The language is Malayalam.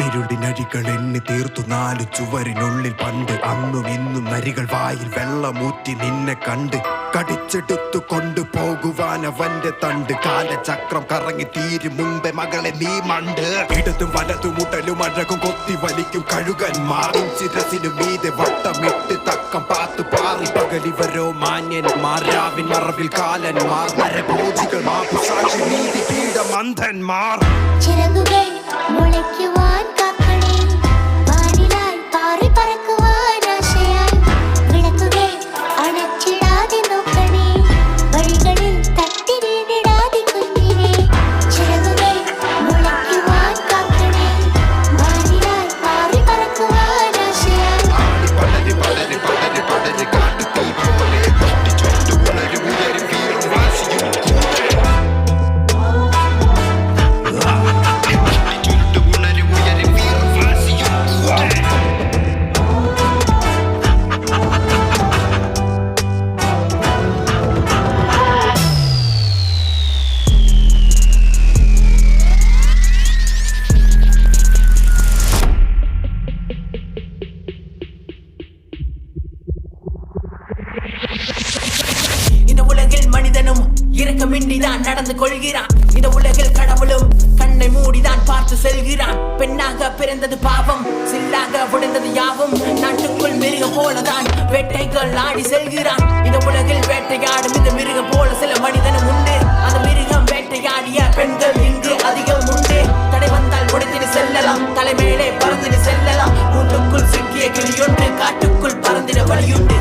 ഇരുടിനരികൾ എണ്ണി തീർത്തു നാലു ചുവരിനുള്ളിൽ പണ്ട് അന്നും ഇന്നും നരികൾ വായിൽ വെള്ളമൂറ്റി നിന്നെ കണ്ട് കടിച്ചെടുത്തു കൊണ്ടുപോകുവാൻ അവന്റെ തണ്ട് കാലചക്രം കറങ്ങി തീരും മുമ്പേ മകളെ നീ മണ്ട് ഇടതും വലതും മുട്ടലും അഴകും കൊത്തി വലിക്കും കഴുകന്മാറും ശിരസിനു മീതെ വട്ടമിട്ട് തക്കം പാത്തു പാറി പകലിവരോ മാന്യന്മാർ രാവിൻ മറവിൽ കാലന്മാർ നരഭോജികൾ മാപുസാക്ഷി നീതി പീഠമന്ധന്മാർ ചിറകുകൾ മുളയ്ക്കുവാൻ കാക്കണേ വാനിലായി പാറി പറക്കുവാൻ ആശയായി വിളക്കുകൾ അണച്ചിടാതെ നോക്കണേ വഴികളിൽ തട്ടി വീണിടാതെ കുഞ്ഞിനെ ചിറകുകൾ മുളയ്ക്കുവാൻ കാക്കണേ വാനിലായി പാറി പറക്കുവാൻ ആശയായി പടരി പടരി പടരി പടരി കാട്ടു തീ പോലെ ചുട്ടു ഉണരു ഉയരും വീറും വാശിയും இந்த உலகில் மனிதனும் இரக்கமின்றிதான் நடந்து கொள்கிறான். இந்த உலகில் கடவுளும் கண்ணை மூடிதான் பார்த்து செல்கிறான். பெண்ணாக பிறந்தது பாவம், சில்லாக உடைந்தது யாவும். நாட்டுக்குள் மிருகம் போலதான் வேட்டைகள் ஆடி செல்கிறான். இந்த உலகில் வேட்டையாடும் இந்த மிருகம் போல சில மனிதனும் உண்டு. அந்த மிருகம் வேட்டையாடிய பெண்கள் இங்கு அதிகம் உண்டு. தடை வந்தால் உடைத்திட்டு செல்லலாம், தலைமேலே பறந்துட்டு செல்லலாம். கூட்டுக்குள் சிக்கிய கிளியொன்று காட்டுக்குள் பறந்திட வழியுண்டு.